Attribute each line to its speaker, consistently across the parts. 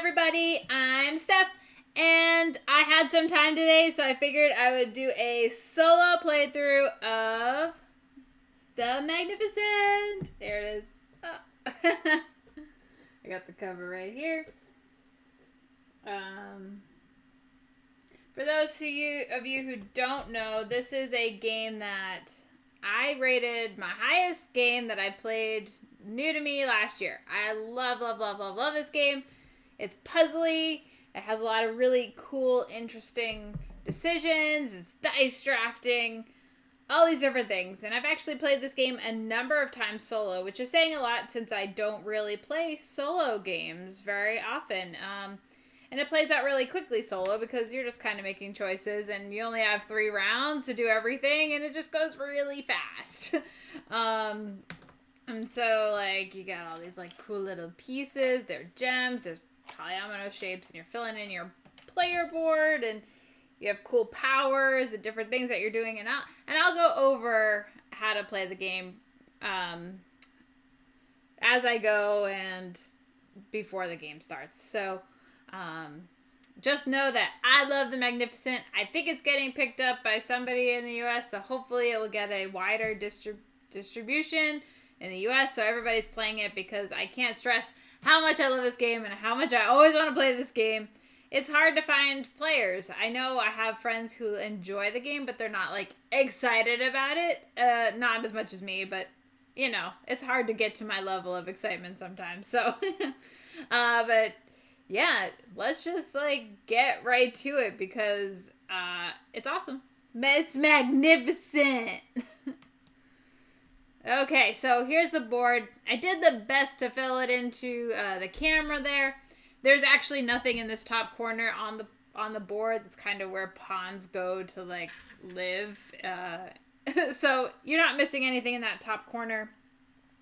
Speaker 1: everybody, I'm Steph, and I had some time today, so I figured I would do a solo playthrough of The Magnificent. There it is. Oh. I got the cover right here. For those of you who don't know, this is a game that I rated my highest game that I played new to me last year. I love this game. It's puzzly. It has a lot of really cool, interesting decisions. It's dice drafting. All these different things. And I've actually played this game a number of times solo, which is saying a lot since I don't really play solo games very often. And it plays out really quickly solo because you're just kind of making choices and you only have 3 rounds to do everything and it just goes really fast. And so, like, you got all these, like, cool little pieces. They're gems. There's polyomino shapes and you're filling in your player board and you have cool powers and different things that you're doing. And I'll go over how to play the game as I go and before the game starts. So, just know that I love The Magnificent. I think it's getting picked up by somebody in the U.S., so hopefully it will get a wider distribution in the U.S., so everybody's playing it because I can't stress how much I love this game and how much I always want to play this game. It's hard to find players. I know I have friends who enjoy the game, but they're not, like, excited about it. Not as much as me, but, you know, it's hard to get to my level of excitement sometimes, so. But yeah, let's just, like, get right to it because it's awesome. It's magnificent. Okay, so here's the board. I did the best to fill it into the camera there. There's actually nothing in this top corner on the board. That's kind of where pawns go to, like, live. So you're not missing anything in that top corner.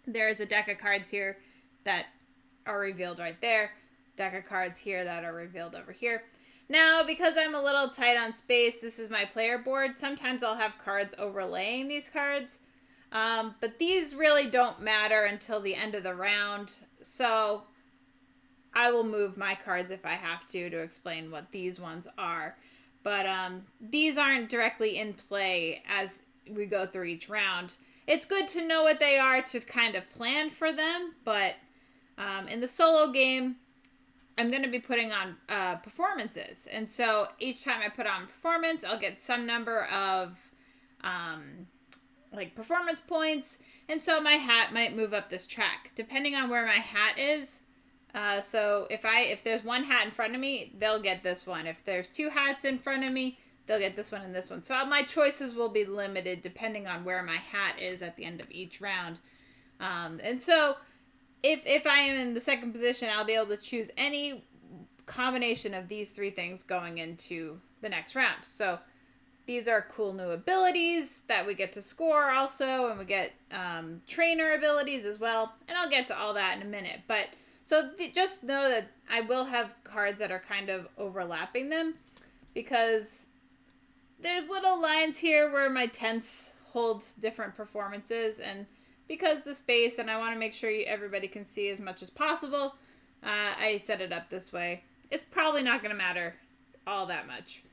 Speaker 1: There's a deck of cards here that are revealed right there. Deck of cards here that are revealed over here. Now, because I'm a little tight on space, this is my player board. Sometimes I'll have cards overlaying these cards. But these really don't matter until the end of the round. So I will move my cards if I have to explain what these ones are. But these aren't directly in play as we go through each round. It's good to know what they are to kind of plan for them. But in the solo game, I'm going to be putting on performances. And so each time I put on performance, I'll get some number of like performance points. And so my hat might move up this track depending on where my hat is. So if there's one hat in front of me, they'll get this one. If there's 2 hats in front of me, they'll get this one and this one. So my choices will be limited depending on where my hat is at the end of each round. And so if I am in the second position, I'll be able to choose any combination of these 3 things going into the next round. So these are cool new abilities that we get to score also, and we get trainer abilities as well. And I'll get to all that in a minute. But so just know that I will have cards that are kind of overlapping them because there's little lines here where my tents hold different performances, and because the space and I want to make sure everybody can see as much as possible, I set it up this way. It's probably not going to matter all that much.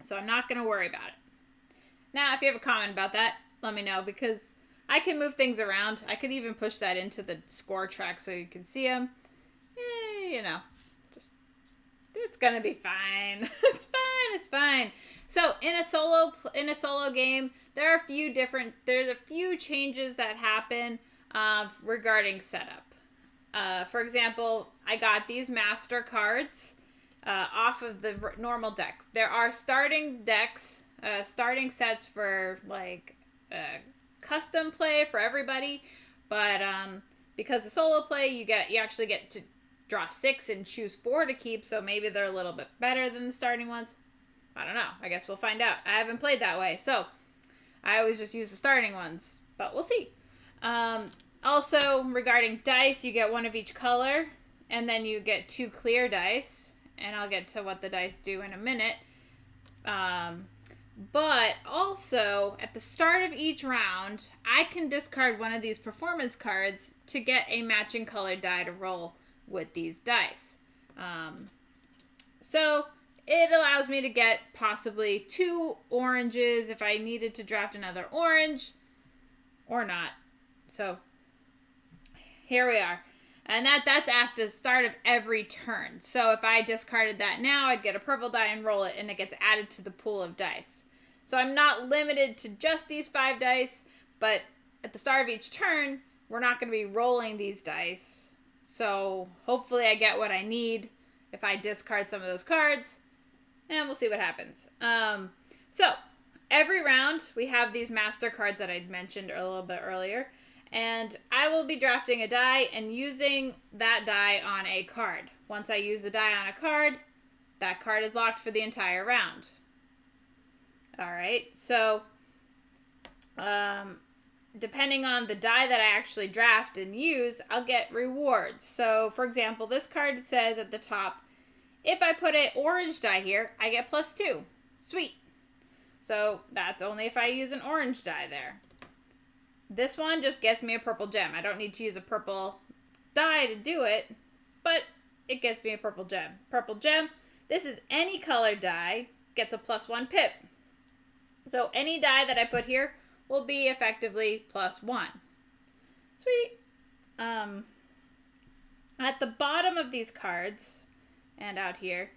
Speaker 1: So I'm not going to worry about it. Now, if you have a comment about that, let me know because I can move things around. I could even push that into the score track so you can see them. You know, just it's going to be fine. It's fine. So in a solo game, there's a few changes that happen regarding setup. For example, I got these master cards off of the normal deck. There are starting decks, starting sets for like custom play for everybody, but because the solo play you actually get to draw 6 and choose 4 to keep, so maybe they're a little bit better than the starting ones. I don't know. I guess we'll find out. I haven't played that way, so I always just use the starting ones, but we'll see. Also, regarding dice, you get 1 of each color, and then you get 2 clear dice, and I'll get to what the dice do in a minute. But also, at the start of each round, I can discard one of these performance cards to get a matching colored die to roll with these dice. So it allows me to get possibly 2 oranges if I needed to draft another orange or not. So here we are. And that's at the start of every turn. So if I discarded that now, I'd get a purple die and roll it, and it gets added to the pool of dice. So I'm not limited to just these 5 dice, but at the start of each turn, we're not going to be rolling these dice. So hopefully I get what I need if I discard some of those cards, and we'll see what happens. So every round, we have these master cards that I'd mentioned a little bit earlier. And I will be drafting a die and using that die on a card. Once I use the die on a card, that card is locked for the entire round. Alright, so depending on the die that I actually draft and use, I'll get rewards. So, for example, this card says at the top, if I put an orange die here, I get +2. Sweet. So, that's only if I use an orange die there. This one just gets me a purple gem. I don't need to use a purple die to do it, but it gets me a purple gem. Purple gem, this is any color die, gets a +1 pip. So any die that I put here will be effectively +1. Sweet. At the bottom of these cards, and out here,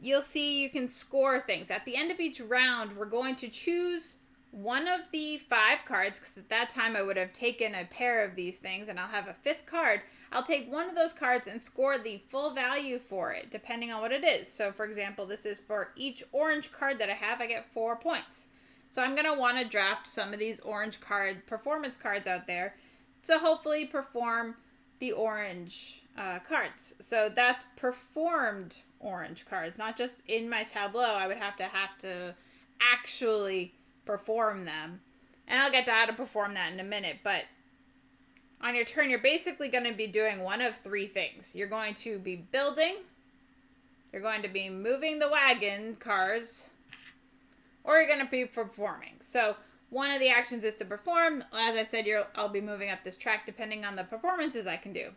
Speaker 1: you'll see you can score things. At the end of each round, we're going to choose one of the 5 cards, because at that time I would have taken a pair of these things, and I'll have a 5th card. I'll take one of those cards and score the full value for it, depending on what it is. So, for example, this is for each orange card that I have, I get 4 points. So I'm going to want to draft some of these orange performance cards out there to hopefully perform the orange cards. So that's performed orange cards, not just in my tableau. I would have to actually perform them, and I'll get to how to perform that in a minute. But on your turn, you're basically going to be doing one of 3 things. You're going to be building, you're going to be moving the wagon cars, or you're going to be performing. So one of the actions is to perform. As I said, I'll be moving up this track depending on the performances I can do.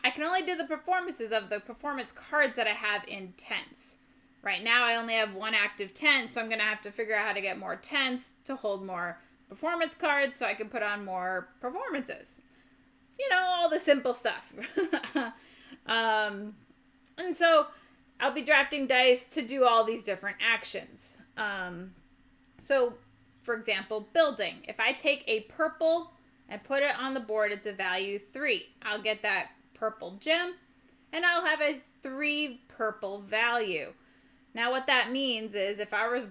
Speaker 1: I can only do the performances of the performance cards that I have in tents. Right now, I only have 1 active tent, so I'm going to have to figure out how to get more tents to hold more performance cards so I can put on more performances. You know, all the simple stuff. And so I'll be drafting dice to do all these different actions. So, for example, building. If I take a purple and put it on the board, it's a value 3. I'll get that purple gem, and I'll have a 3 purple value. Now what that means is if I was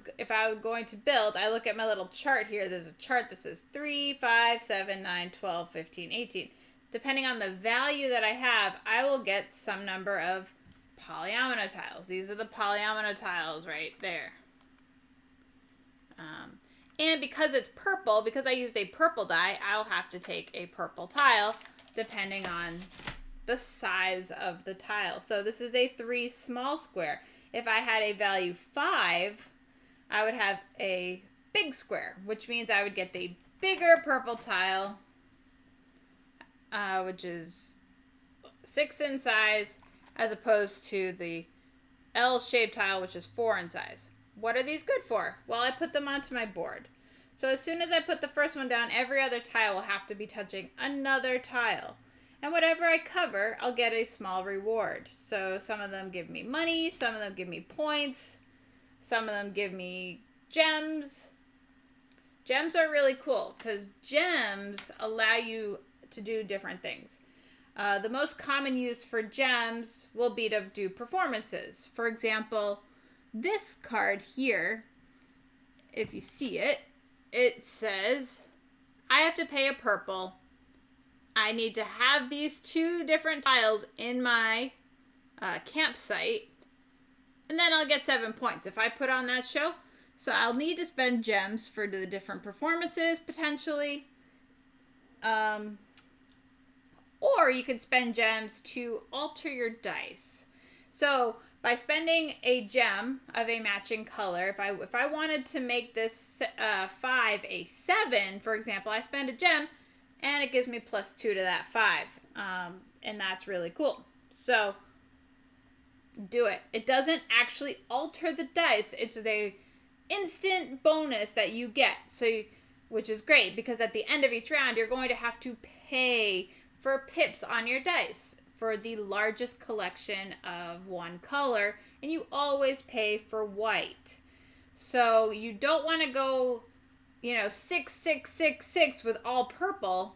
Speaker 1: going to build, I look at my little chart here. There's a chart that says 3, 5, 7, 9, 12, 15, 18. Depending on the value that I have, I will get some number of polyomino tiles. These are the polyomino tiles right there. And because it's purple, because I used a purple die, I'll have to take a purple tile depending on the size of the tile. So this is a 3 small square. If I had a value 5, I would have a big square, which means I would get the bigger purple tile, which is 6 in size, as opposed to the L-shaped tile, which is 4 in size. What are these good for? Well, I put them onto my board. So as soon as I put the first one down, every other tile will have to be touching another tile. And whatever I cover, I'll get a small reward. So some of them give me money, some of them give me points, some of them give me gems. Gems are really cool because gems allow you to do different things. The most common use for gems will be to do performances. For example, this card here, if you see it, it says, I have to pay a purple. I need to have these 2 different tiles in my campsite, and then I'll get 7 points if I put on that show. So I'll need to spend gems for the different performances, potentially. Or you could spend gems to alter your dice. So by spending a gem of a matching color, if I wanted to make this 5 a 7, for example, I spend a gem, and it gives me +2 to that 5. And that's really cool. So do it. It doesn't actually alter the dice. It's a instant bonus that you get. So, which is great because at the end of each round, you're going to have to pay for pips on your dice for the largest collection of one color, and you always pay for white. So you don't want to go, 6, 6, 6, 6 with all purple,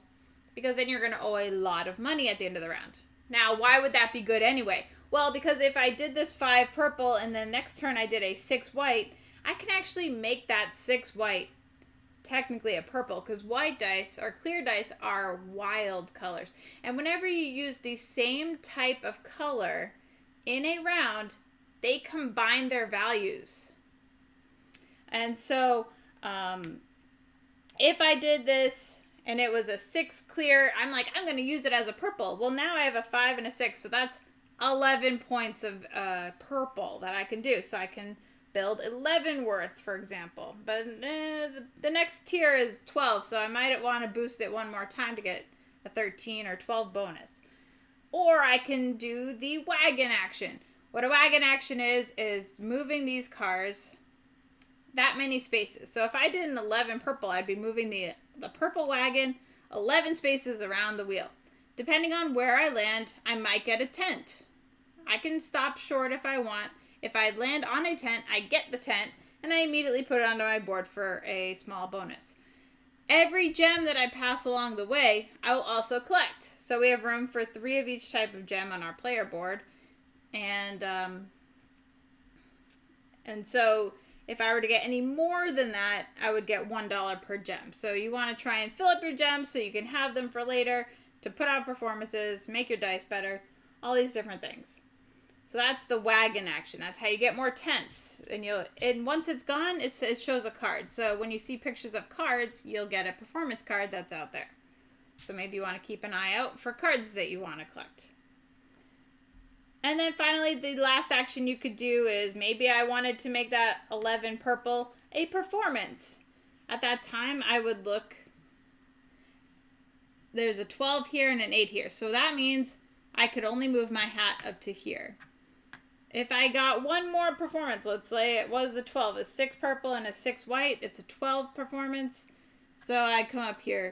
Speaker 1: because then you're going to owe a lot of money at the end of the round. Now, why would that be good anyway? Well, because if I did this 5 purple and then next turn I did a 6 white, I can actually make that 6 white technically a purple, because white dice or clear dice are wild colors. And whenever you use the same type of color in a round, they combine their values. And so, if I did this and it was a 6 clear, I'm going to use it as a purple. Well, now I have a 5 and a 6, so that's 11 points of purple that I can do. So I can build 11 worth, for example. But the next tier is 12, so I might want to boost it one more time to get a 13 or 12 bonus. Or I can do the wagon action. What a wagon action is moving these cars that many spaces. So if I did an 11 purple, I'd be moving the purple wagon 11 spaces around the wheel. Depending on where I land, I might get a tent. I can stop short if I want. If I land on a tent, I get the tent, and I immediately put it onto my board for a small bonus. Every gem that I pass along the way, I will also collect. So we have room for 3 of each type of gem on our player board. And so if I were to get any more than that, I would get $1 per gem. So you want to try and fill up your gems so you can have them for later, to put out performances, make your dice better, all these different things. So that's the wagon action. That's how you get more tents. And once it's gone, it shows a card. So when you see pictures of cards, you'll get a performance card that's out there. So maybe you want to keep an eye out for cards that you want to collect. And then finally, the last action you could do is maybe I wanted to make that 11 purple a performance. At that time, I would look. There's a 12 here and an 8 here. So that means I could only move my hat up to here. If I got one more performance, let's say it was a 12, a 6 purple and a 6 white, it's a 12 performance. So I come up here.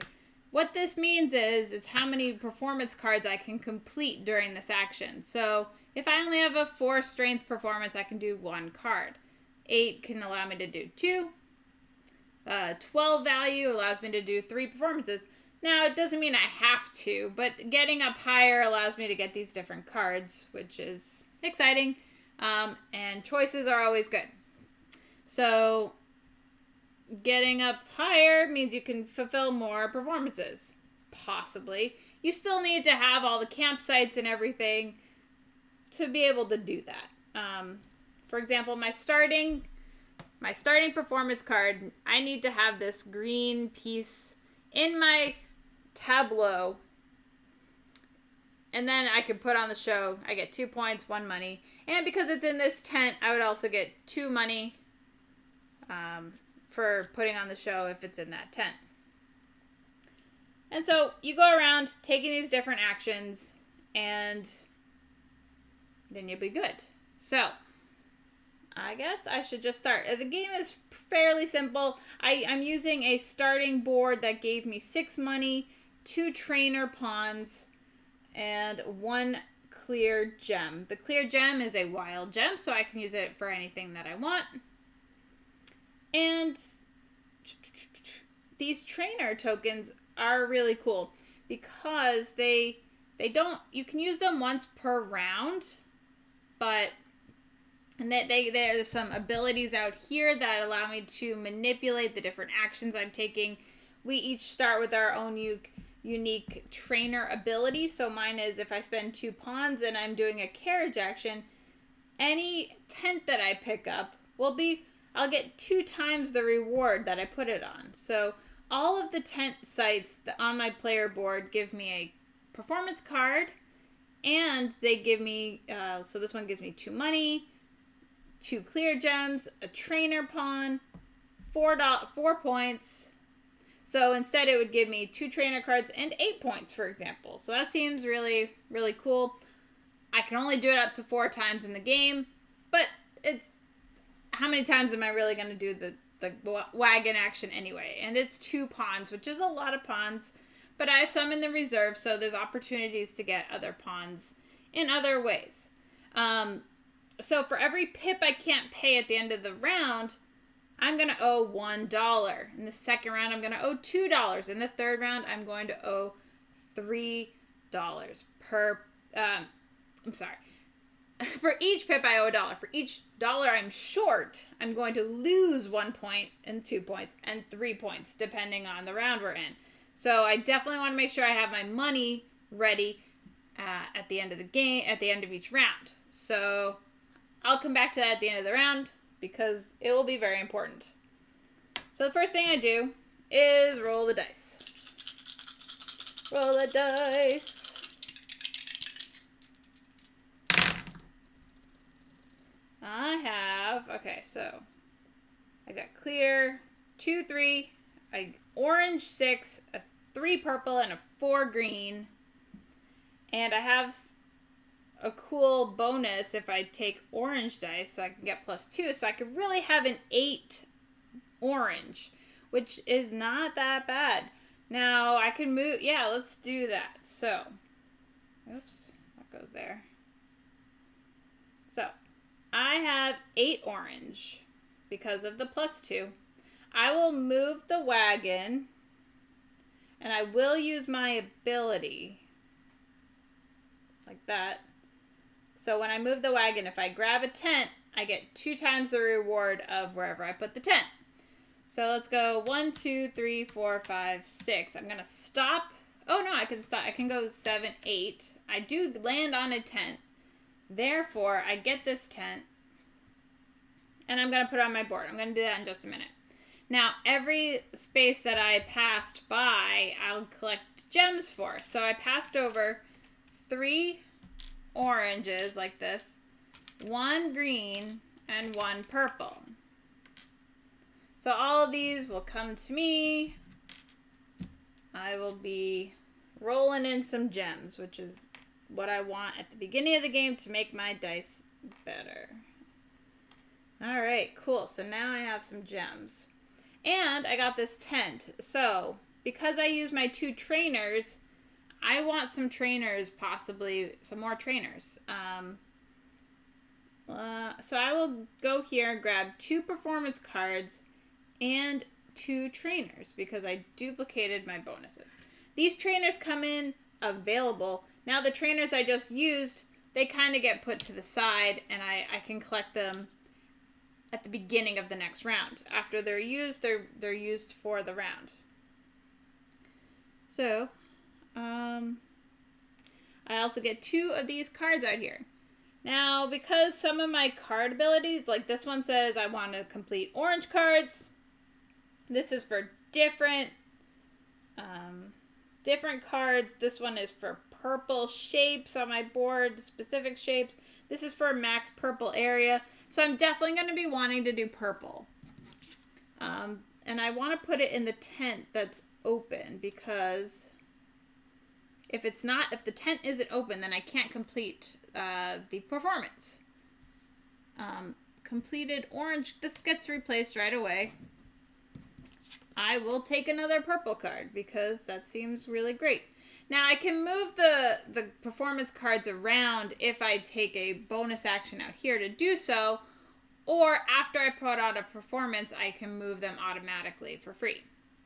Speaker 1: What this means is how many performance cards I can complete during this action. So if I only have a 4 strength performance, I can do 1 card. 8 can allow me to do 2. 12 value allows me to do 3 performances. Now, it doesn't mean I have to, but getting up higher allows me to get these different cards, which is exciting. And choices are always good. So getting up higher means you can fulfill more performances. Possibly. You still need to have all the campsites and everything to be able to do that. For example, my starting performance card, I need to have this green piece in my tableau. And then I could put on the show. I get 2 points, 1 money. And because it's in this tent, I would also get 2 money for putting on the show if it's in that tent. And so you go around taking these different actions, and then you'll be good. So I guess I should just start. The game is fairly simple. I'm using a starting board that gave me 6 money, 2 trainer pawns, and 1 clear gem. The clear gem is a wild gem, so I can use it for anything that I want. And these trainer tokens are really cool because they don't, you can use them once per round, but there's some abilities out here that allow me to manipulate the different actions I'm taking. We each start with our own unique trainer ability. So mine is if I spend 2 pawns and I'm doing a carriage action, any tent that I pick up I'll get 2 times the reward that I put it on. So all of the tent sites on my player board give me a performance card, and they give me, so this one gives me 2 money, 2 clear gems, a trainer pawn, 4 points. So instead it would give me 2 trainer cards and 8 points, for example. So that seems really, really cool. I can only do it up to 4 times in the game, but it's how many times am I really going to do the wagon action anyway? And it's 2 pawns, which is a lot of pawns, but I have some in the reserve, so there's opportunities to get other pawns in other ways. So for every pip I can't pay at the end of the round, I'm going to owe $1. In the second round, I'm going to owe $2. In the third round, I'm going to owe $3 per, for each pip, I owe $1. For each dollar I'm short, I'm going to lose 1 point and 2 points and 3 points, depending on the round we're in. So I definitely want to make sure I have my money ready at the end of the game, at the end of each round. So I'll come back to that at the end of the round because it will be very important. So the first thing I do is roll the dice. Roll the dice. So I got clear, 2, 3, orange 6, a 3 purple, and a 4 green. And I have a cool bonus if I take orange dice, so I can get +2. So I could really have an 8 orange, which is not that bad. Now I can move, yeah, let's do that. So, oops, that goes there. So, I have 8 orange because of the +2. I will move the wagon, and I will use my ability, like that. So when I move the wagon, if I grab a tent, I get 2 times the reward of wherever I put the tent. So let's go 1, 2, 3, 4, 5, 6. I'm going to stop. Oh, no, I can stop. I can go 7, 8. I do land on a tent. Therefore, I get this tent, and I'm going to put it on my board. I'm going to do that in just a minute. Now, every space that I passed by, I'll collect gems for. So I passed over 3 oranges like this, 1 green, and 1 purple. So all of these will come to me. I will be rolling in some gems, which is what I want at the beginning of the game to make my dice better. All right, cool. So now I have some gems. And I got this tent. So because I use my 2 trainers, I want some trainers, possibly some more trainers. So I will go here and grab 2 performance cards and 2 trainers because I duplicated my bonuses. These trainers come in available. Now the trainers I just used, they kind of get put to the side, and I can collect them at the beginning of the next round. After they're used, they're used for the round. So, I also get 2 of these cards out here. Now, because some of my card abilities, like this one says I want to complete orange cards. This is for different cards. This one is for purple shapes on my board, specific shapes. This is for max purple area. So I'm definitely going to be wanting to do purple. And I want to put it in the tent that's open because if the tent isn't open, then I can't complete the performance. Completed orange, this gets replaced right away. I will take another purple card because that seems really great. Now I can move the performance cards around if I take a bonus action out here to do so, or after I put on a performance, I can move them automatically for free.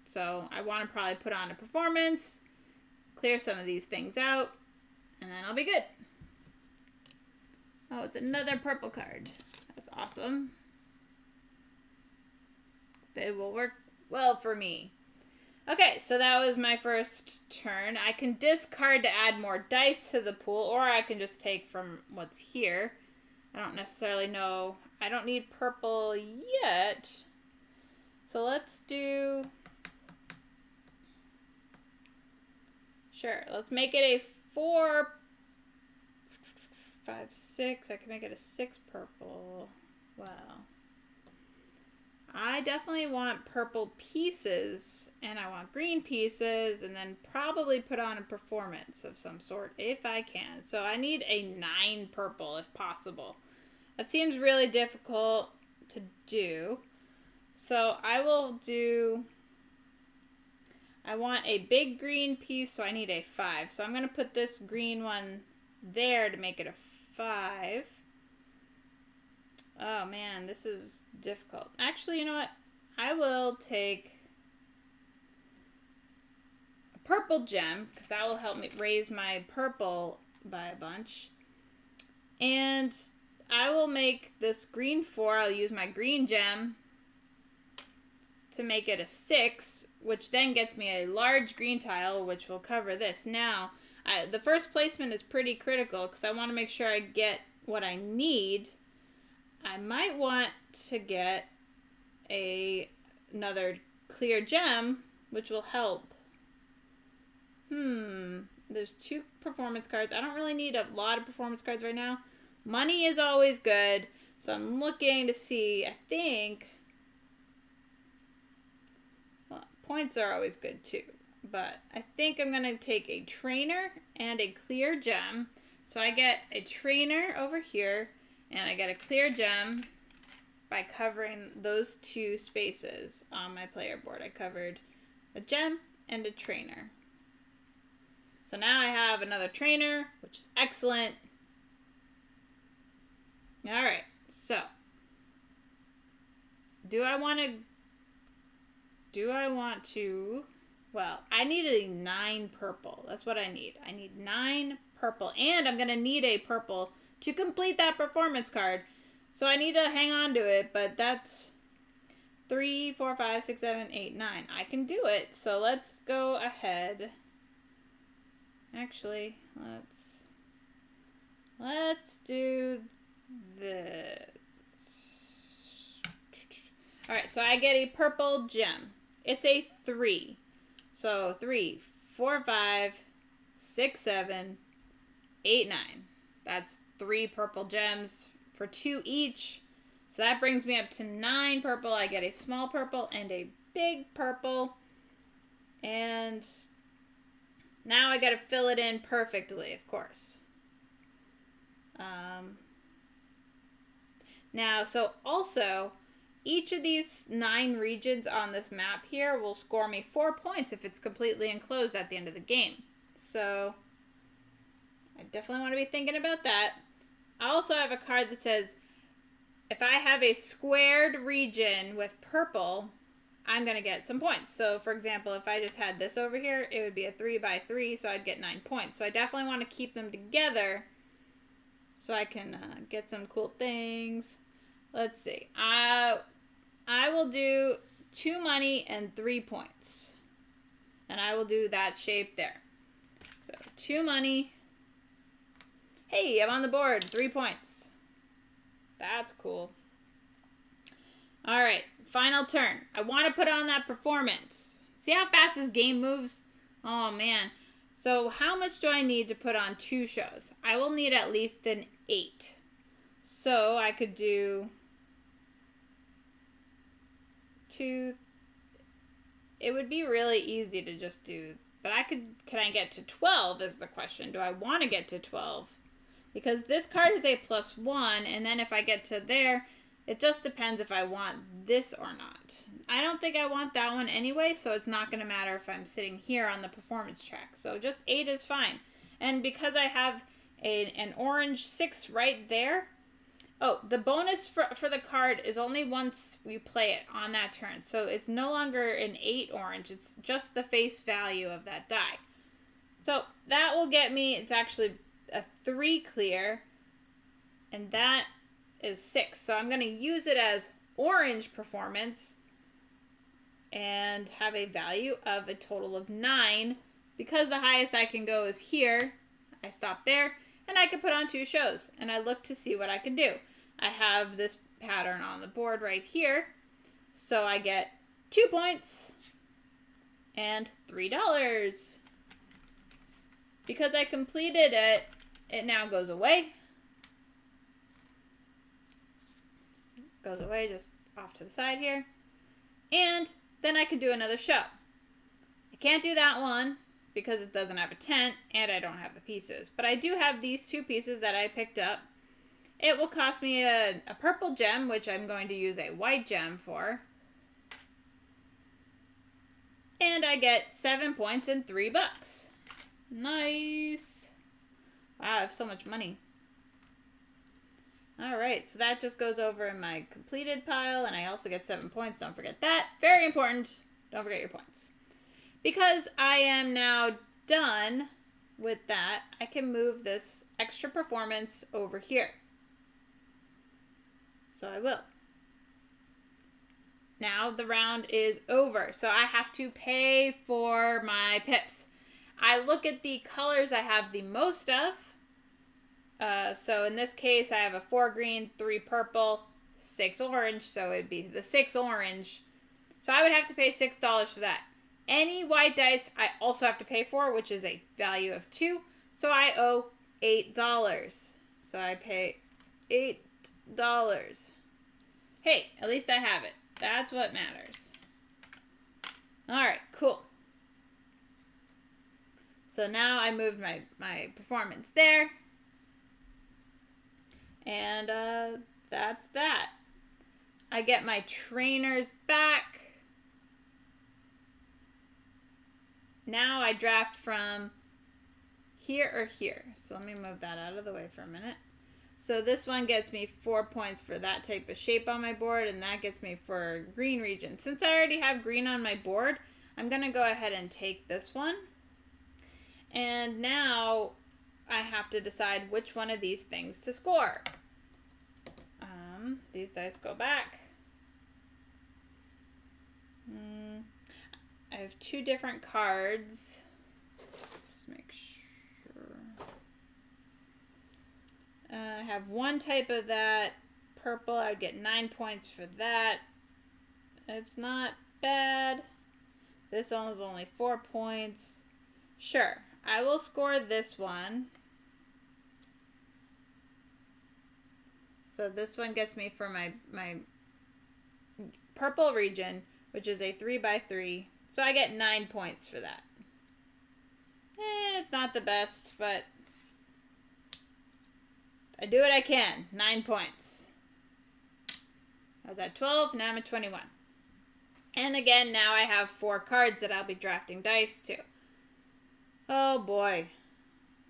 Speaker 1: So I want to probably put on a performance, clear some of these things out, and then I'll be good. Oh, it's another purple card. That's awesome. They will work well for me. Okay, so that was my first turn. I can discard to add more dice to the pool, or I can just take from what's here. I don't necessarily know. I don't need purple yet. So let's do... Sure, let's make it a 4, 5, 6. I can make it a 6 purple. Wow. I definitely want purple pieces, and I want green pieces, and then probably put on a performance of some sort if I can. So I need a 9 purple if possible. That seems really difficult to do. So I will do, I want a big green piece, so I need a 5. So I'm going to put this green one there to make it a 5. Oh man, this is difficult. Actually, you know what? I will take a purple gem, because that will help me raise my purple by a bunch. And I will make this green 4. I'll use my green gem to make it a 6, which then gets me a large green tile, which will cover this. Now, the first placement is pretty critical, because I want to make sure I get what I need. I might want to get another clear gem, which will help. There's 2 performance cards. I don't really need a lot of performance cards right now. Money is always good, so I'm looking to see, I think, well, points are always good too, but I think I'm going to take a trainer and a clear gem. So I get a trainer over here, and I get a clear gem by covering those 2 spaces on my player board. I covered a gem and a trainer. So now I have another trainer, which is excellent. All right, so do I want to, well, I need a 9 purple. That's what I need. I need 9 purple, and I'm going to need a purple to complete that performance card. So I need to hang on to it, but that's 3, 4, 5, 6, 7, 8, 9. I can do it. So let's go ahead. Actually, let's do this. All right, so I get a purple gem. It's a 3. So 3, 4, 5, 6, 7, 8, 9. That's 3 purple gems for 2 each. So that brings me up to 9 purple. I get a small purple and a big purple. And now I got to fill it in perfectly, of course. Now, so also, each of these 9 regions on this map here will score me 4 points if it's completely enclosed at the end of the game. So I definitely want to be thinking about that. I also have a card that says, if I have a squared region with purple, I'm going to get some points. So, for example, if I just had this over here, it would be a 3 by 3, so I'd get 9 points. So I definitely want to keep them together so I can get some cool things. Let's see. I will do 2 money and 3 points. And I will do that shape there. So 2 money. Hey, I'm on the board. 3 points. That's cool. All right, final turn. I want to put on that performance. See how fast this game moves? Oh, man. So how much do I need to put on 2 shows? I will need at least an 8. So I could do 2. It would be really easy to just do, but can I get to 12 is the question. Do I want to get to 12? Because this card is a +1, and then if I get to there, it just depends if I want this or not. I don't think I want that one anyway, so it's not going to matter if I'm sitting here on the performance track. So just 8 is fine. And because I have an orange 6 right there, oh, the bonus for the card is only once we play it on that turn. So it's no longer an 8 orange. It's just the face value of that die. So that will get me, it's actually a 3 clear, and that is 6. So I'm going to use it as orange performance and have a value of a total of 9. Because the highest I can go is here, I stop there, and I can put on 2 shows, and I look to see what I can do. I have this pattern on the board right here, so I get 2 points and $3. Because I completed it, it now goes away. Goes away just off to the side here. And then I can do another show. I can't do that one because it doesn't have a tent and I don't have the pieces. But I do have these 2 pieces that I picked up. It will cost me a purple gem, which I'm going to use a white gem for. And I get 7 points and $3. Nice. Wow, I have so much money. Alright, so that just goes over in my completed pile, and I also get 7 points. Don't forget that. Very important. Don't forget your points. Because I am now done with that, I can move this extra performance over here. So I will. Now the round is over, so I have to pay for my pips. I look at the colors I have the most of. So in this case, I have a 4 green, 3 purple, 6 orange, so it'd be the 6 orange. So I would have to pay $6 for that. Any white dice I also have to pay for, which is a value of 2. So I owe $8. So I pay $8. Hey, at least I have it. That's what matters. Alright, cool. So now I moved my performance there. And that's that. I get my trainers back. Now I draft from here or here. So let me move that out of the way for a minute. So this one gets me 4 points for that type of shape on my board, and that gets me for green region. Since I already have green on my board, I'm going to go ahead and take this one. And now I have to decide which one of these things to score. These dice go back. I have 2 different cards. Just make sure. I have one type of that. Purple, I would get 9 points for that. It's not bad. This one was only 4 points. Sure, I will score this one. So this one gets me for my purple region, which is a 3x3. So I get 9 points for that. It's not the best, but I do what I can. 9 points. I was at 12, now I'm at 21. And again, now I have 4 cards that I'll be drafting dice to. Oh boy.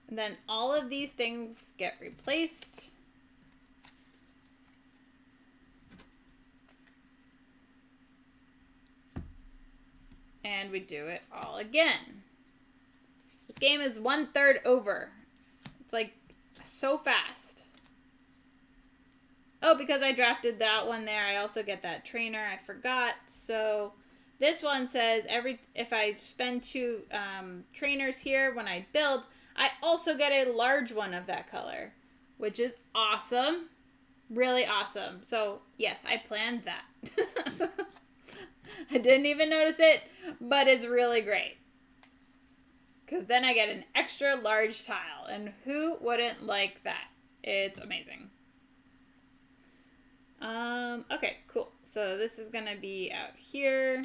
Speaker 1: And then all of these things get replaced. And we do it all again. This game is 1/3 over. It's like so fast. Oh, because I drafted that one there, I also get that trainer. I forgot. So this one says if I spend 2 trainers here when I build, I also get a large one of that color, which is awesome. Really awesome. So yes, I planned that. I didn't even notice it, but it's really great. Because then I get an extra large tile, and who wouldn't like that? It's amazing. Okay, cool. So this is going to be out here.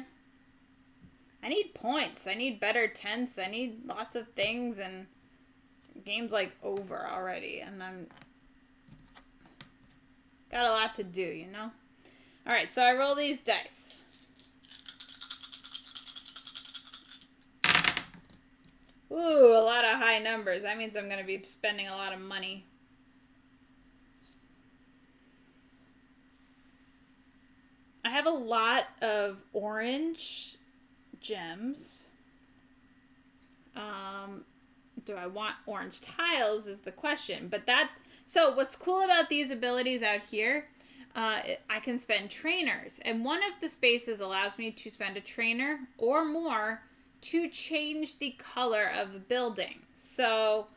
Speaker 1: I need points. I need better tents. I need lots of things, and the game's like over already, and I'm got a lot to do, you know? All right, so I roll these dice. Ooh, a lot of high numbers. That means I'm going to be spending a lot of money. I have a lot of orange gems. Do I want orange tiles is the question. So what's cool about these abilities out here, I can spend trainers. And one of the spaces allows me to spend a trainer or more to change the color of a building. So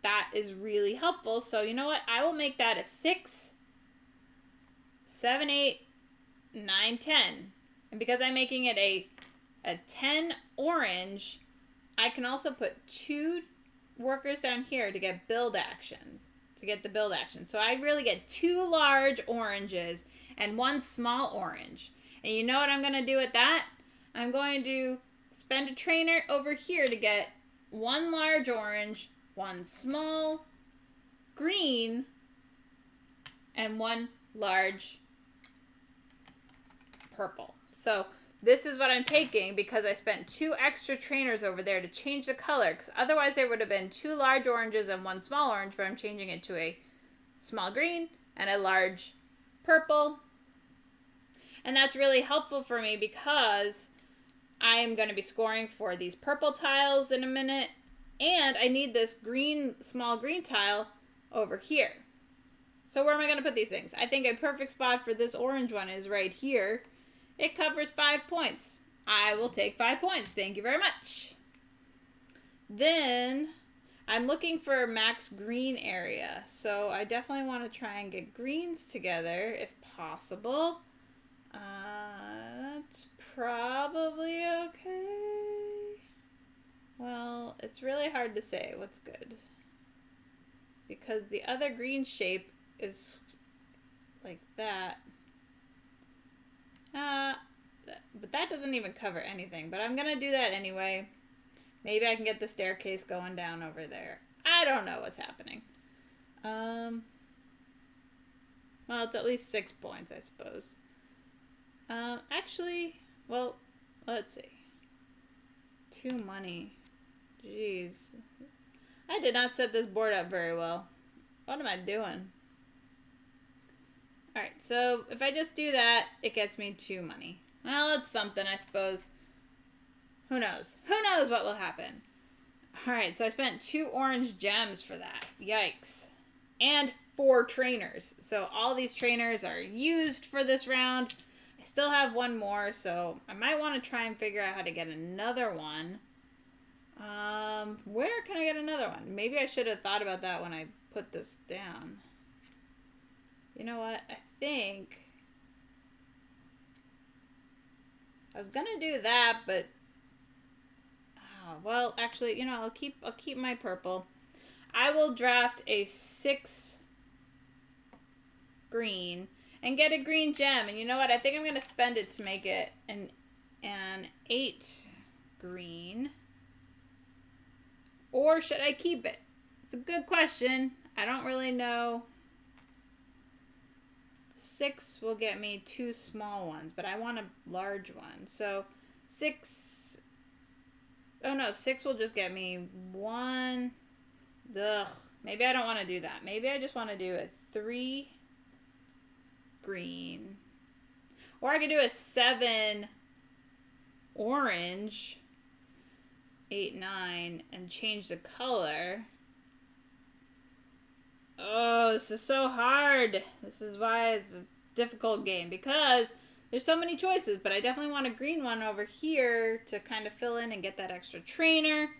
Speaker 1: that is really helpful. So you know what? I will make that a 6, 7, 8, 9, 10. And because I'm making it a 10 orange, I can also put 2 workers down here to get build action. To get the build action. So I really get 2 large oranges and 1 small orange. And you know what I'm going to do with that? I'm going to spend a trainer over here to get one large orange, one small green, and one large purple. So this is what I'm taking because I spent 2 extra trainers over there to change the color. Because otherwise there would have been 2 large oranges and 1 small orange, but I'm changing it to a small green and a large purple. And that's really helpful for me because I am going to be scoring for these purple tiles in a minute. And I need this green, small green tile over here. So where am I going to put these things? I think a perfect spot for this orange one is right here. It covers 5 points. I will take 5 points. Thank you very much. Then I'm looking for max green area. So I definitely want to try and get greens together if possible. That's probably okay. Well, it's really hard to say what's good. Because the other green shape is like that. But that doesn't even cover anything. But I'm going to do that anyway. Maybe I can get the staircase going down over there. I don't know what's happening. Well, it's at least 6 points, I suppose. Actually, well, let's see. 2 money. Jeez. I did not set this board up very well. What am I doing? Alright, so if I just do that, it gets me 2 money. Well, it's something, I suppose. Who knows? Who knows what will happen? Alright, so I spent 2 orange gems for that. Yikes. And 4 trainers. So all these trainers are used for this round. I still have 1 more, so I might want to try and figure out how to get another one. Where can I get another one? Maybe I should have thought about that when I put this down. You know what? I think I was gonna do that, but well, actually, you know, I'll keep my purple. I will draft a 6 green and get a green gem. And you know what? I think I'm gonna spend it to make it an 8 green. Or should I keep it? It's a good question. I don't really know. 6 will get me 2 small ones, but I want a large one. So 6. Oh no, 6 will just get me 1. Ugh. Maybe I don't want to do that. Maybe I just want to do a 3 green. Or I could do a 7 orange. 8, 9, and change the color. Oh, this is so hard. This is why it's a difficult game, because there's so many choices, but I definitely want a green one over here to kind of fill in and get that extra trainer.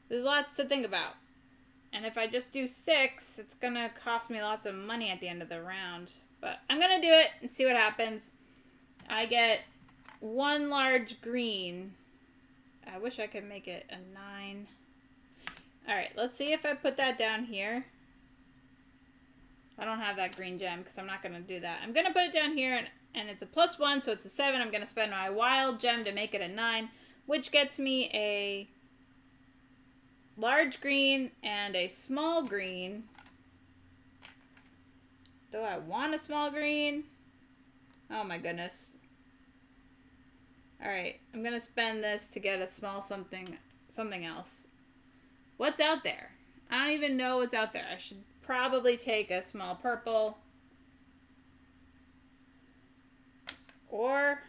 Speaker 1: There's lots to think about. And if I just do 6, it's going to cost me lots of money at the end of the round. But I'm going to do it and see what happens. I get 1 large green. I wish I could make it a 9. Alright, let's see if I put that down here. I don't have that green gem because I'm not going to do that. I'm going to put it down here, and it's a +1, so it's a 7. I'm going to spend my wild gem to make it a 9, which gets me a large green and a small green. Do I want a small green? Oh my goodness. Alright, I'm going to spend this to get a small something else. What's out there? I don't even know what's out there. I should probably take a small purple. Or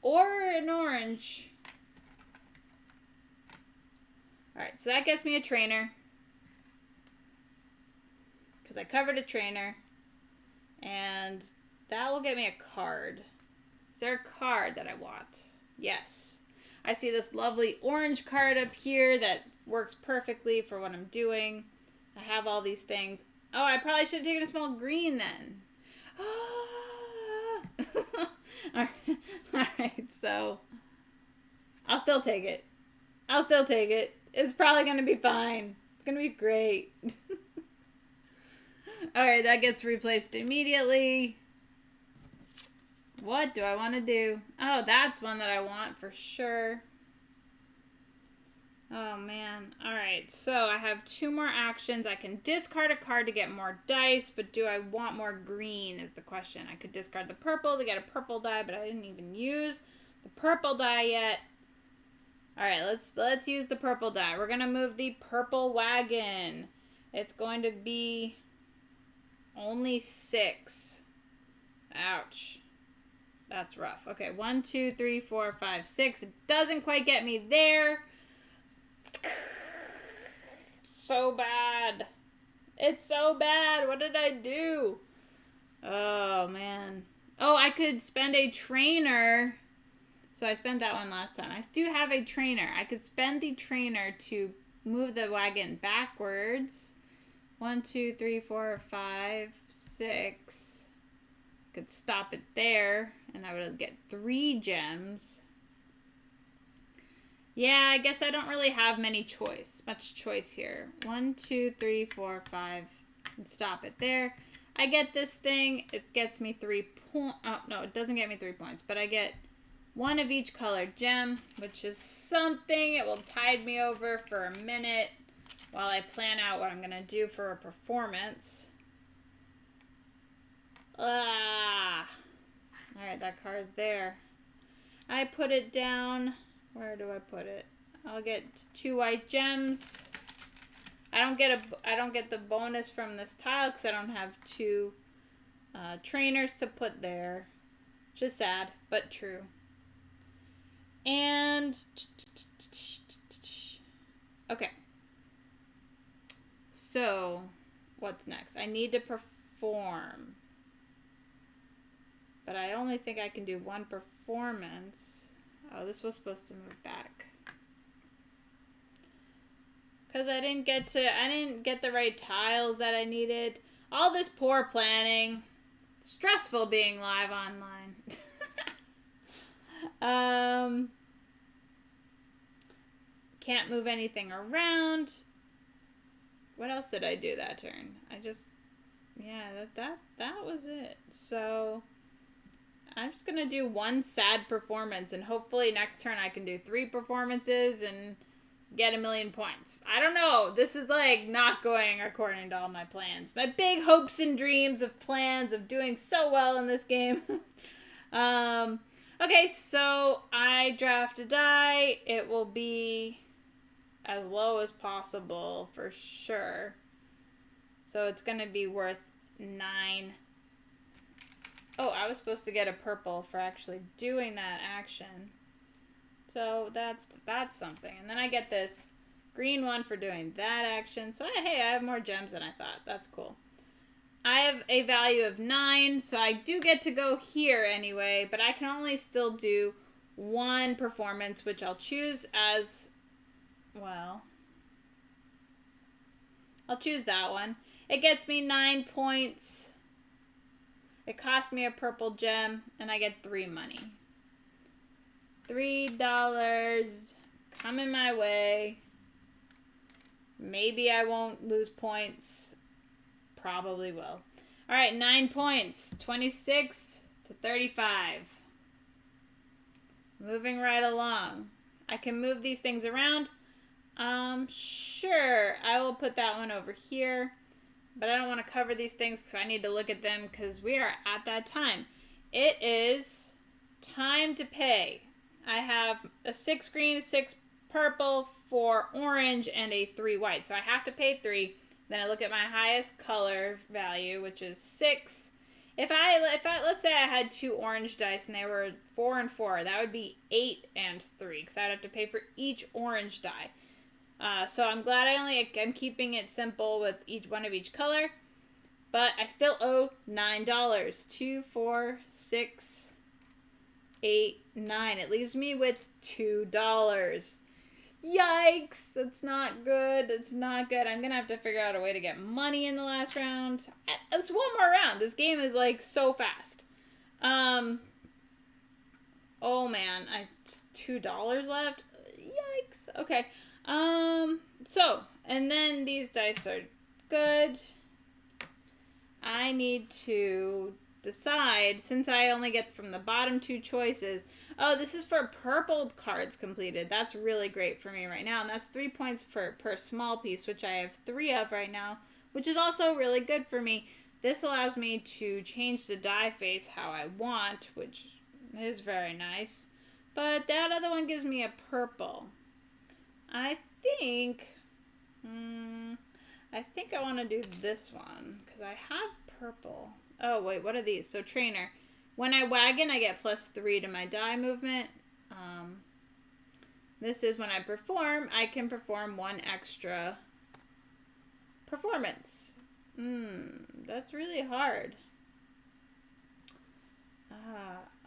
Speaker 1: an orange. Alright, so that gets me a trainer. Because I covered a trainer. And that will get me a card. Is there a card that I want? Yes. I see this lovely orange card up here that works perfectly for what I'm doing. I have all these things. Oh, I probably should have taken a small green then. Ah! Alright, so I'll still take it. I'll still take it. It's probably going to be fine. It's going to be great. Alright, that gets replaced immediately. What do I want to do? Oh, that's one that I want for sure. Oh, man. All right, so I have 2 more actions. I can discard a card to get more dice, but do I want more green is the question. I could discard the purple to get a purple die, but I didn't even use the purple die yet. All right, let's use the purple die. We're going to move the purple wagon. It's going to be only 6. Ouch. That's rough. Okay, 1, 2, 3, 4, 5, 6. It doesn't quite get me there. So bad. It's so bad. What did I do? Oh, man. Oh, I could spend a trainer. So I spent that one last time. I do have a trainer. I could spend the trainer to move the wagon backwards. 1, 2, 3, 4, 5, 6. Could stop it there, and I would get 3 gems. Yeah, I guess I don't really have much choice here. 1, 2, 3, 4, 5, and stop it there. I get this thing. It gets me 3 points. Oh, no, it doesn't get me 3 points, but I get 1 of each colored gem, which is something. It will tide me over for a minute while I plan out what I'm going to do for a performance. Ah. All right, that car is there. I put it down. Where do I put it? I'll get 2 white gems. I don't get the bonus from this tile because I don't have 2 trainers to put there. Just sad, but true. And okay. So, what's next? I need to perform. But I only think I can do 1 performance. Oh, this was supposed to move back. Because I didn't get the right tiles that I needed. All this poor planning. Stressful being live online. Can't move anything around. What else did I do that turn? Yeah, that was it. So I'm just gonna do 1 sad performance, and hopefully next turn I can do 3 performances and get 1,000,000 points. I don't know. This is like not going according to all my plans. My big hopes and dreams of plans of doing so well in this game. Okay, so I draft a die. It will be as low as possible for sure. So it's gonna be worth 9. Oh, I was supposed to get a purple for actually doing that action. So that's something. And then I get this green one for doing that action. So hey, I have more gems than I thought. That's cool. I have a value of 9, so I do get to go here anyway, but I can only still do 1 performance, which I'll choose as, well, I'll choose that one. It gets me 9 points. It cost me a purple gem, and I get 3 money. $3 coming my way. Maybe I won't lose points. Probably will. All right, 9 points. 26 to 35. Moving right along. I can move these things around. Sure. I will put that one over here. But I don't want to cover these things because I need to look at them because we are at that time. It is time to pay. I have a 6 green, a 6 purple, 4 orange, and a 3 white. So I have to pay 3. Then I look at my highest color value, which is 6. If I let's say I had 2 orange dice and they were 4 and 4, that would be 8 and 3 because I'd have to pay for each orange die. So I'm glad I'm keeping it simple with each one of each color, but I still owe $9. 2, 4, 6, 8, 9. It leaves me with $2. Yikes! That's not good. It's not good. I'm gonna have to figure out a way to get money in the last round. It's one more round. This game is like so fast. Oh man, $2 left. Yikes. Okay. So, and then these dice are good. I need to decide, since I only get from the bottom 2 choices. Oh, this is for purple cards completed. That's really great for me right now. And that's 3 points per small piece, which I have 3 of right now, which is also really good for me. This allows me to change the die face how I want, which is very nice. But that other one gives me a purple. I think I want to do this one because I have purple. Oh, wait, what are these? So trainer. When I wagon, I get +3 to my die movement. This is when I perform, I can perform 1 extra performance. That's really hard.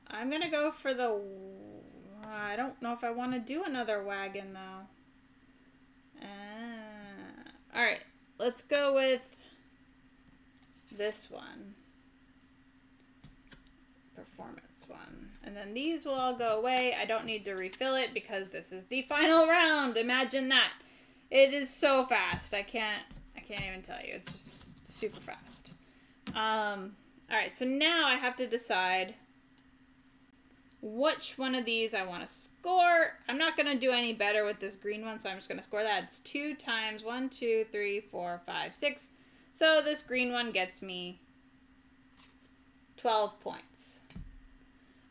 Speaker 1: I'm going to go for the... I don't know if I want to do another wagon, though. Alright, let's go with this one. Performance one. And then these will all go away. I don't need to refill it because this is the final round. Imagine that. It is so fast. I can't even tell you. It's just super fast. Alright, so now I have to decide which one of these I want to score. I'm not going to do any better with this green one, so I'm just going to score that. It's 2 times 1, 2, 3, 4, 5, 6. So this green one gets me 12 points.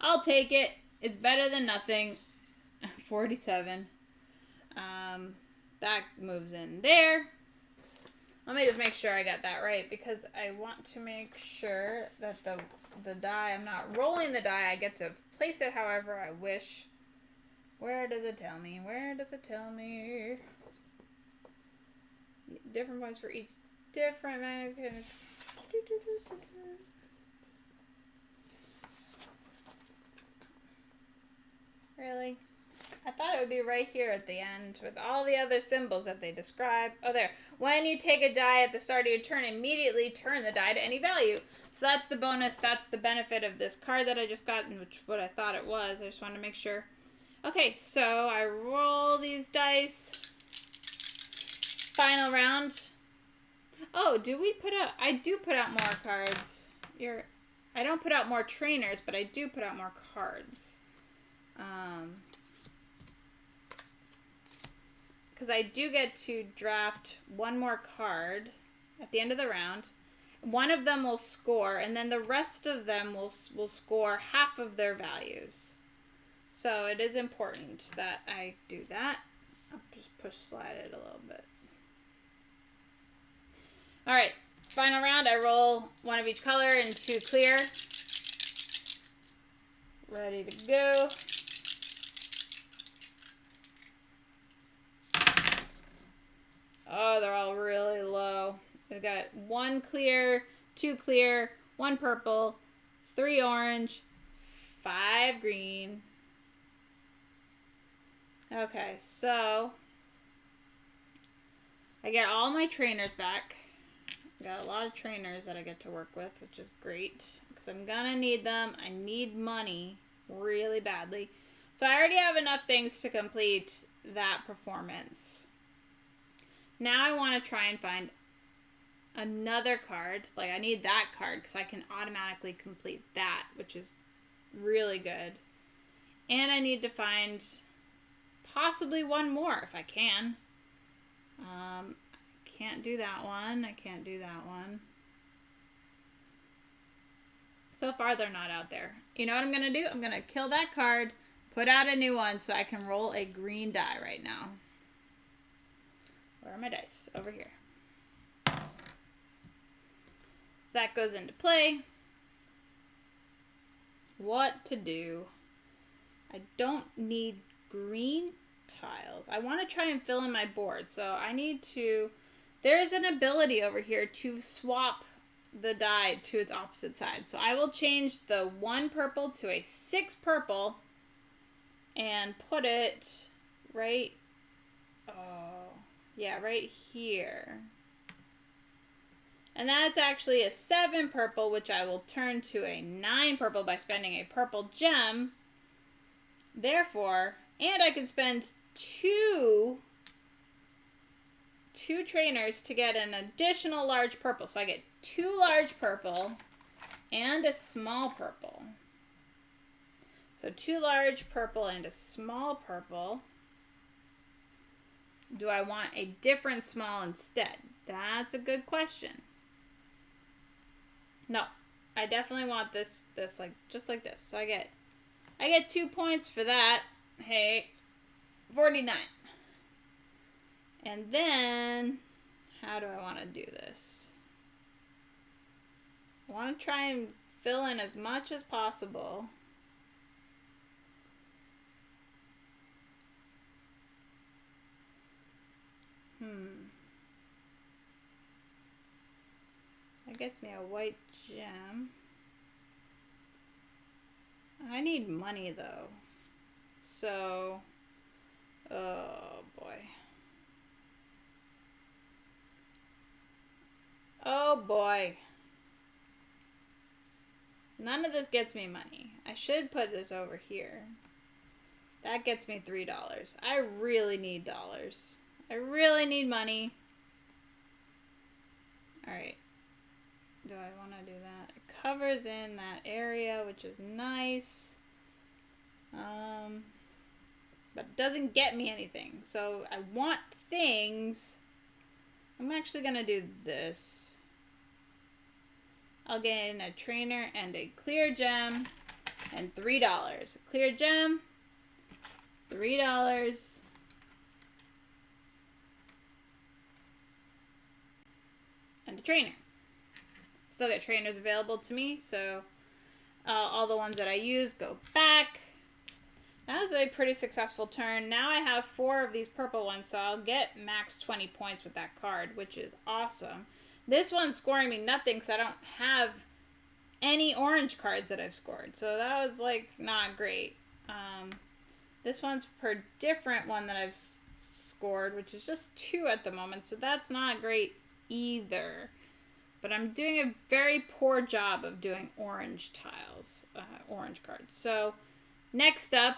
Speaker 1: I'll take it. It's better than nothing. 47. That moves in there. Let me just make sure I got that right because I want to make sure that the die, I'm not rolling the die. I get to place it however I wish. Where does it tell me? Where does it tell me? Different points for each different magnet. Really? I thought it would be right here at the end with all the other symbols that they describe. Oh, there. When you take a die at the start of your turn, immediately turn the die to any value. So that's the bonus. That's the benefit of this card that I just got, which what I thought it was. I just wanted to make sure. Okay, so I roll these dice. Final round. Oh, do we put out... I do put out more cards. I don't put out more trainers, but I do put out more cards. Because I do get to draft 1 more card at the end of the round. One of them will score, and then the rest of them will score half of their values. So it is important that I do that. I'll just slide it a little bit. Alright, final round. I roll 1 of each color and 2 clear. Ready to go. Oh, they're all really low. I've got 1 clear, 2 clear, 1 purple, 3 orange, 5 green. Okay, so I get all my trainers back. I got a lot of trainers that I get to work with, which is great because I'm gonna need them. I need money really badly. So I already have enough things to complete that performance. Now I want to try and find another card. Like, I need that card because I can automatically complete that, which is really good. And I need to find possibly 1 more if I can. I can't do that one. I can't do that one. So far, they're not out there. You know what I'm going to do? I'm going to kill that card, put out a new one so I can roll a green die right now. Where are my dice? Over here. So that goes into play. What to do? I don't need green tiles. I want to try and fill in my board. So I need to... There's an ability over here to swap the die to its opposite side. So I will change the 1 purple to a 6 purple and put it right... Yeah, right here. And that's actually a 7 purple, which I will turn to a 9 purple by spending a purple gem. Therefore, and I can spend 2 trainers to get an additional large purple. So I get 2 large purple and a small purple. So 2 large purple and a small purple. Do I want a different small instead? That's a good question. No, I definitely want this like just like this. So I get 2 points for that. Hey, 49. And then how do I want to do this? I want to try and fill in as much as possible. That gets me a white gem. I need money though. So, oh boy. Oh boy. None of this gets me money. I should put this over here. That gets me $3. I really need dollars. I really need money. Alright. Do I want to do that? It covers in that area, which is nice. But it doesn't get me anything. So I want things. I'm actually going to do this. I'll get in a trainer and a clear gem and $3. A clear gem, $3. And a trainer. Still get trainers available to me, so all the ones that I use go back. That was a pretty successful turn. Now I have 4 of these purple ones, so I'll get max 20 points with that card, which is awesome. This one's scoring me nothing because I don't have any orange cards that I've scored, so that was like not great. This one's per different one that I've scored, which is just 2 at the moment, so that's not great either. But I'm doing a very poor job of doing orange tiles, orange cards. So next up,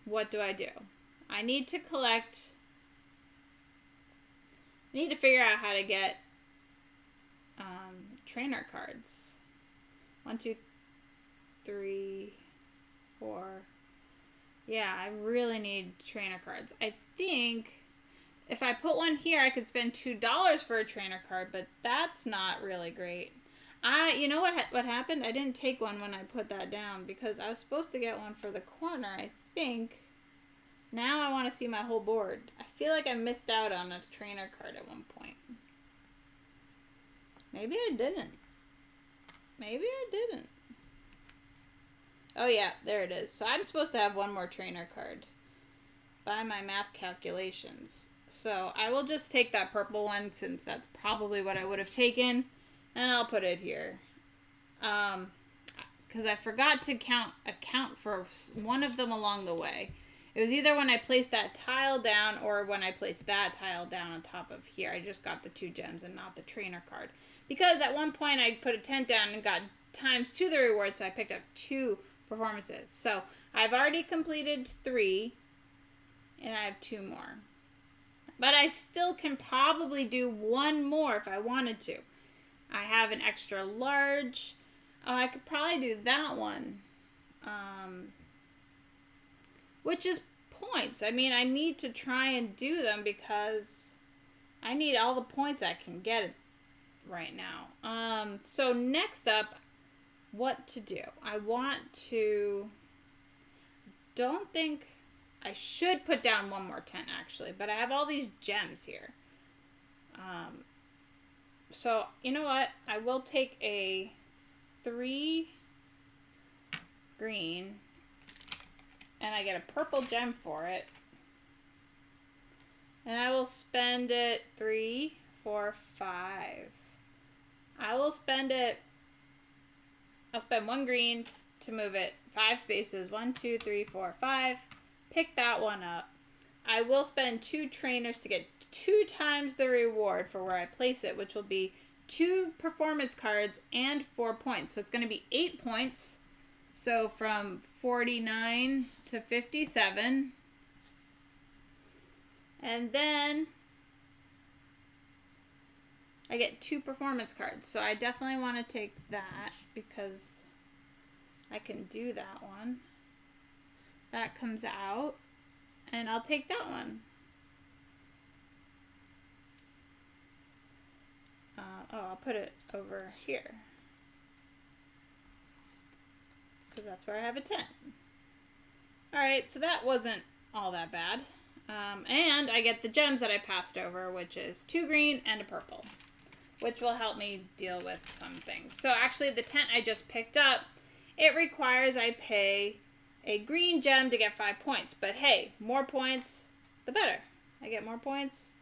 Speaker 1: what do? I need to collect, I need to figure out how to get trainer cards. 1, 2, 3, 4. Yeah, I really need trainer cards. I think if I put one here, I could spend $2 for a trainer card, but that's not really great. You know what happened? I didn't take one when I put that down because I was supposed to get one for the corner, I think. Now I want to see my whole board. I feel like I missed out on a trainer card at one point. Maybe I didn't. Maybe I didn't. Oh yeah, there it is. So I'm supposed to have one more trainer card by my math calculations. So I will just take that purple one since that's probably what I would have taken. And I'll put it here. Because I forgot to account for one of them along the way. It was either when I placed that tile down or when I placed that tile down on top of here. I just got the 2 gems and not the trainer card. Because at one point I put a tent down and got ×2 the reward, so I picked up 2 performances. So I've already completed 3, and I have 2 more. But I still can probably do 1 more if I wanted to. I have an extra large. Oh, I could probably do that one. Which is points. I mean, I need to try and do them because I need all the points I can get right now. So next up, what to do? I want to... Don't think... I should put down 1 more tent, actually. But I have all these gems here. So, you know what? I will take a 3 green. And I get a purple gem for it. And I will spend it 3, 4, 5. I will spend it... I'll spend 1 green to move it 5 spaces. 1, 2, 3, 4, 5. Pick that one up. I will spend 2 trainers to get 2 times the reward for where I place it, which will be 2 performance cards and 4 points. So it's going to be 8 points. So from 49 to 57. And then I get 2 performance cards. So I definitely want to take that because I can do that one. That comes out. And I'll take that one. I'll put it over here. Because that's where I have a 10. Alright, so that wasn't all that bad. And I get the gems that I passed over, which is 2 green and a purple, which will help me deal with some things. So actually the tent I just picked up, it requires I pay a green gem to get 5 points. But hey, more points, the better. I get more points,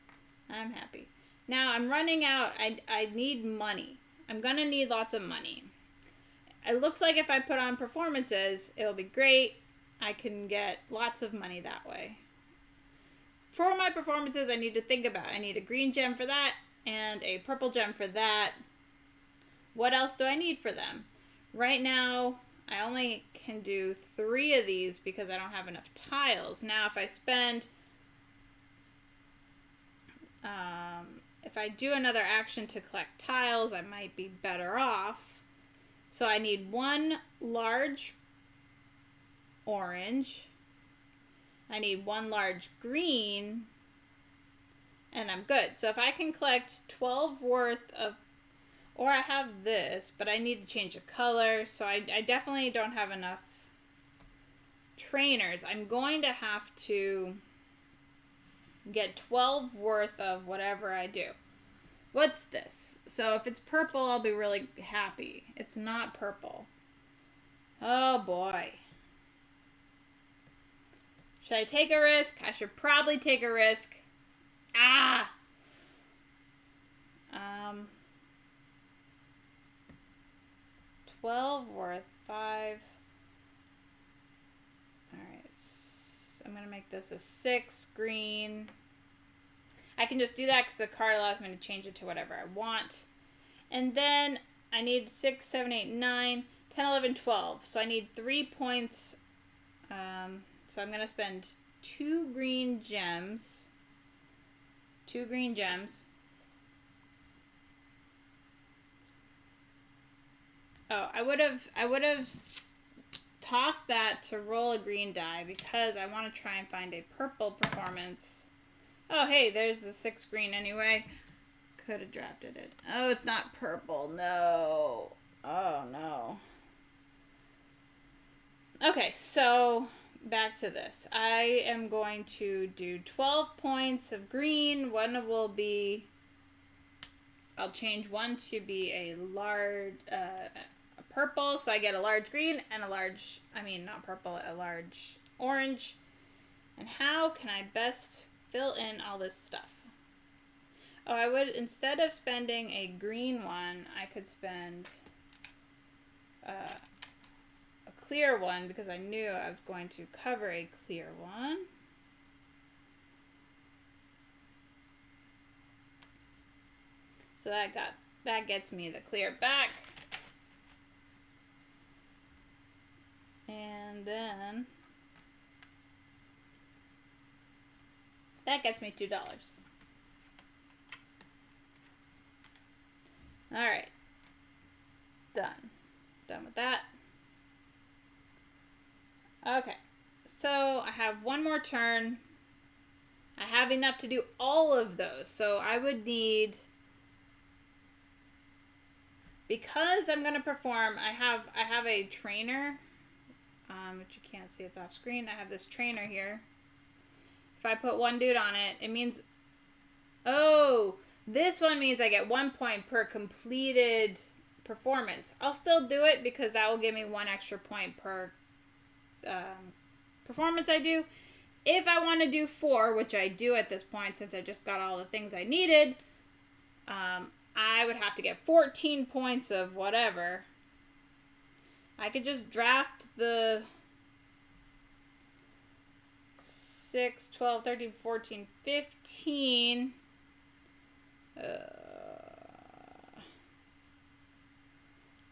Speaker 1: I'm happy. Now I'm running out, I need money. I'm gonna need lots of money. It looks like if I put on performances, it'll be great. I can get lots of money that way. For my performances, I need to think about, I need a green gem for that and a purple gem for that. What else do I need for them? Right now, I only can do 3 of these because I don't have enough tiles. Now, if I spend, if I do another action to collect tiles, I might be better off. So I need 1 large orange. I need 1 large green. And I'm good. So if I can collect 12 worth of, or I have this, but I need to change the color. So I definitely don't have enough trainers. I'm going to have to get 12 worth of whatever I do. What's this? So if it's purple, I'll be really happy. It's not purple. Oh boy. Should I take a risk? I should probably take a risk. Ah! 12 worth 5. Alright. I'm going to make this a 6 green. I can just do that because the card allows me to change it to whatever I want. And then I need 6, 7, 8, 9, 10, 11, 12. So I need 3 points. So I'm going to spend 2 green gems. 2 green gems. Oh, I would have tossed that to roll a green die because I want to try and find a purple performance. Oh, hey, there's the 6 green anyway. Could have drafted it. Oh, it's not purple. No. Oh, no. Okay, so back to this. I am going to do 12 points of green. One will be, I'll change one to be a large, a purple. So I get a large green and a large, not purple, a large orange. And how can I best fill in all this stuff? Oh, I would, instead of spending a green one, I could spend a clear one because I knew I was going to cover a clear one. So that gets me the clear back. And then that gets me $2. All right. Done with that. Okay. So I have one more turn. I have enough to do all of those. So I would need, because I'm going to perform, I have a trainer, which you can't see, it's off screen. I have this trainer here. If I put one dude on it, it means, oh, this one means I get 1 point per completed performance. I'll still do it because that will give me 1 extra point per performance I do. If I want to do 4, which I do at this point since I just got all the things I needed, I would have to get 14 points of whatever. I could just draft the 6, 12, 13, 14, 15.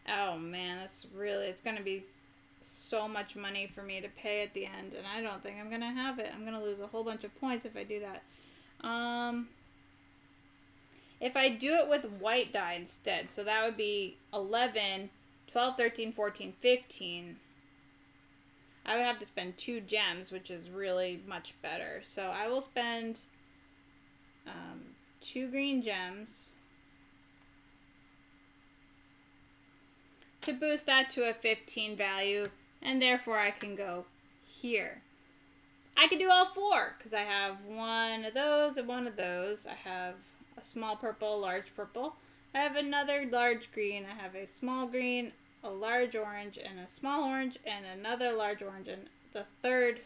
Speaker 1: Oh man, it's going to be so much money for me to pay at the end, and I don't think I'm going to have it. I'm going to lose a whole bunch of points if I do that. if I do it with white die instead, so that would be 11, 12, 13, 14, 15. I would have to spend 2 gems, which is really much better. So I will spend 2 green gems to boost that to a 15 value, and therefore I can go here. I can do all 4 because I have one of those and one of those. I have a small purple, large purple. I have another large green. I have a small green, a large orange, and a small orange, and another large orange, and the third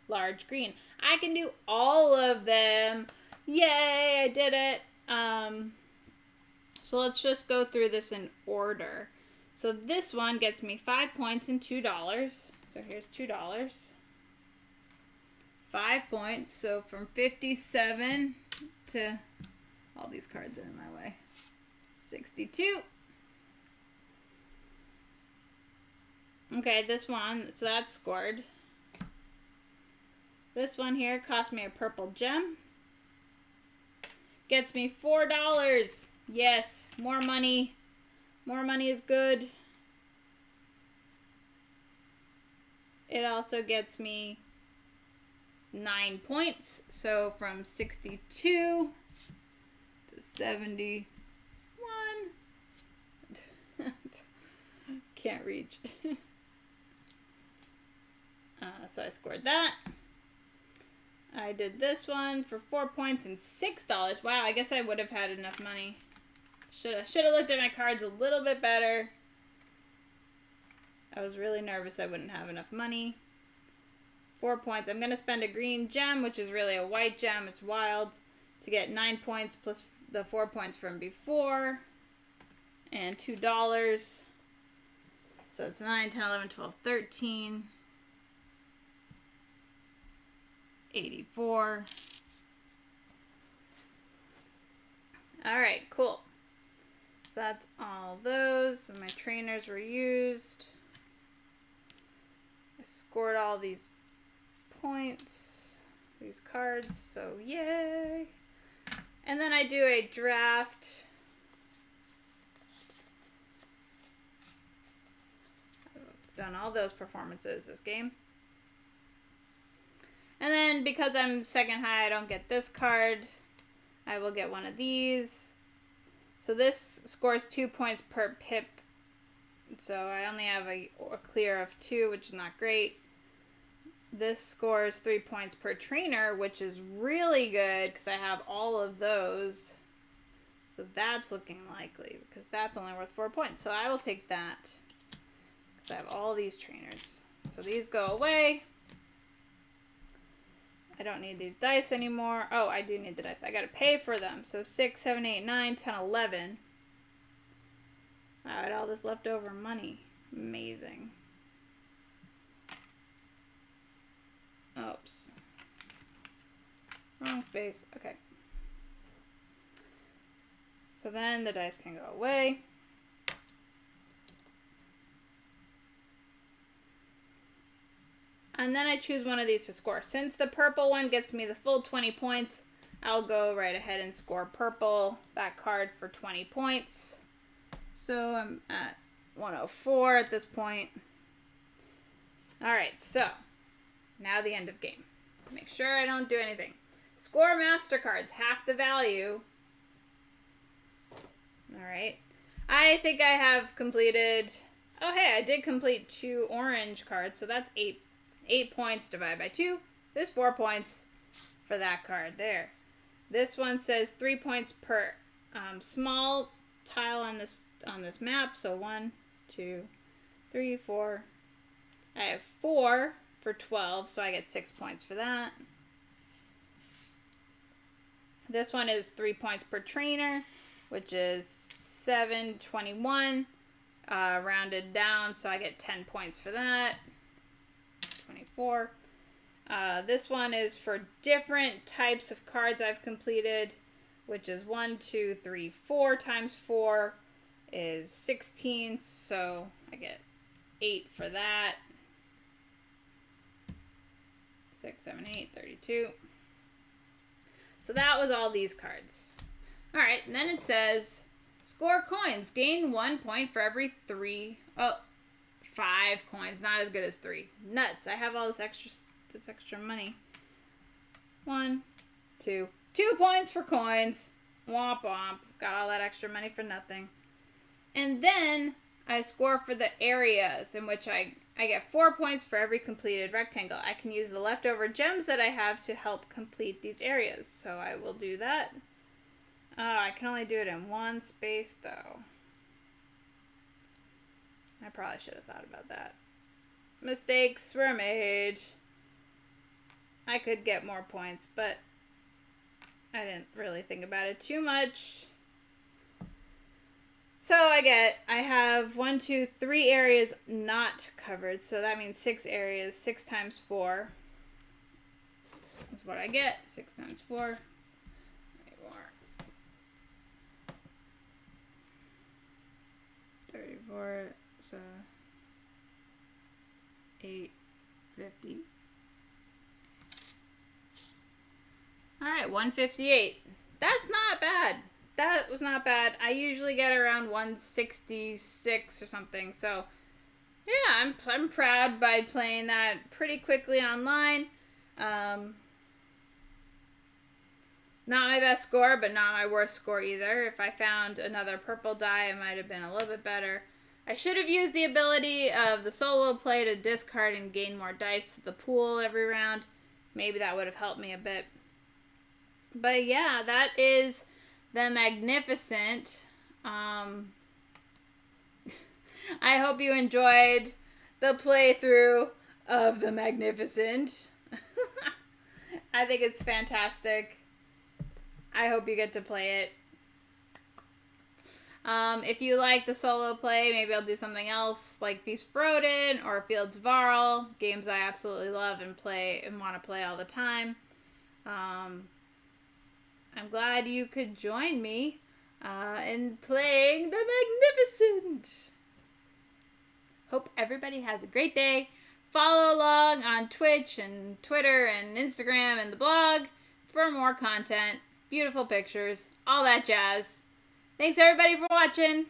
Speaker 1: large green. I can do all of them. Yay, I did it. So let's just go through this in order. So this one gets me 5 points and $2. So here's $2. 5 points. So from 57 to, all these cards are in my way, 62. Okay, this one, so that's scored. This one here cost me a purple gem. Gets me $4. Yes, more money. More money is good. It also gets me 9 points. So from 62 to 71. Can't reach. So I scored that. I did this one for 4 points and $6. Wow, I guess I would have had enough money. Should have looked at my cards a little bit better. I was really nervous I wouldn't have enough money. 4 points. I'm going to spend a green gem, which is really a white gem. It's wild. To get 9 points plus the 4 points from before. And $2. So it's 9, 10, 11, 12, 13. 84. Alright, cool. So that's all those. And my trainers were used. I scored all these points, these cards, so yay. And then I do a draft. I've done all those performances this game. And then because I'm second high, I don't get this card. I will get one of these. So this scores 2 points per pip. So I only have a clear of 2, which is not great. This scores 3 points per trainer, which is really good because I have all of those. So that's looking likely because that's only worth 4 points. So I will take that because I have all these trainers. So these go away. I don't need these dice anymore. Oh, I do need the dice. I got to pay for them. So 6, 7, 8, 9, 10, 11. Wow, I had all this leftover money. Amazing. Oops. Wrong space. Okay. So then the dice can go away. And then I choose one of these to score. Since the purple one gets me the full 20 points, I'll go right ahead and score purple, that card, for 20 points. So I'm at 104 at this point. Alright, so now the end of game. Make sure I don't do anything. Score MasterCards, half the value. Alright. I think I have completed... Oh, hey, I did complete 2 orange cards, so that's 8 points divided by 2. There's 4 points for that card there. This one says 3 points per small tile on this map. So 1, 2, 3, 4. I have 4 for 12, so I get 6 points for that. This one is 3 points per trainer, which is 7, 21. Rounded down, so I get 10 points for that. 24. This one is for different types of cards I've completed, which is 1, 2, 3, 4 times 4 is 16, so I get 8 for that. 6, 7, 8, 32. So that was all these cards. Alright, and then it says, score coins. Gain 1 point for every 5 coins. Not as good as 3. Nuts. I have all this extra money. 1, 2. 2 points for coins. Womp womp. Got all that extra money for nothing. And then I score for the areas, in which I get 4 points for every completed rectangle. I can use the leftover gems that I have to help complete these areas. So I will do that. I can only do it in one space, though. I probably should have thought about that. Mistakes were made. I could get more points, but I didn't really think about it too much. So I have 1, 2, 3 areas not covered. So that means 6 areas. 6 times 4 is what I get. 6 times 4. 34, so 850. Alright, 158. That's not bad. That was not bad. I usually get around 166 or something. So, yeah, I'm proud by playing that pretty quickly online. Not my best score, but not my worst score either. If I found another purple die, it might have been a little bit better. I should have used the ability of the solo play to discard and gain more dice to the pool every round. Maybe that would have helped me a bit. But yeah, that is the Magnificent. I hope you enjoyed the playthrough of the Magnificent. I think it's fantastic. I hope you get to play it. If you like the solo play, maybe I'll do something else like Feast for Odin or Fields of Arl, games I absolutely love and play and want to play all the time. I'm glad you could join me in playing the Magnificent. Hope everybody has a great day. Follow along on Twitch and Twitter and Instagram and the blog for more content. Beautiful pictures, all that jazz. Thanks everybody for watching.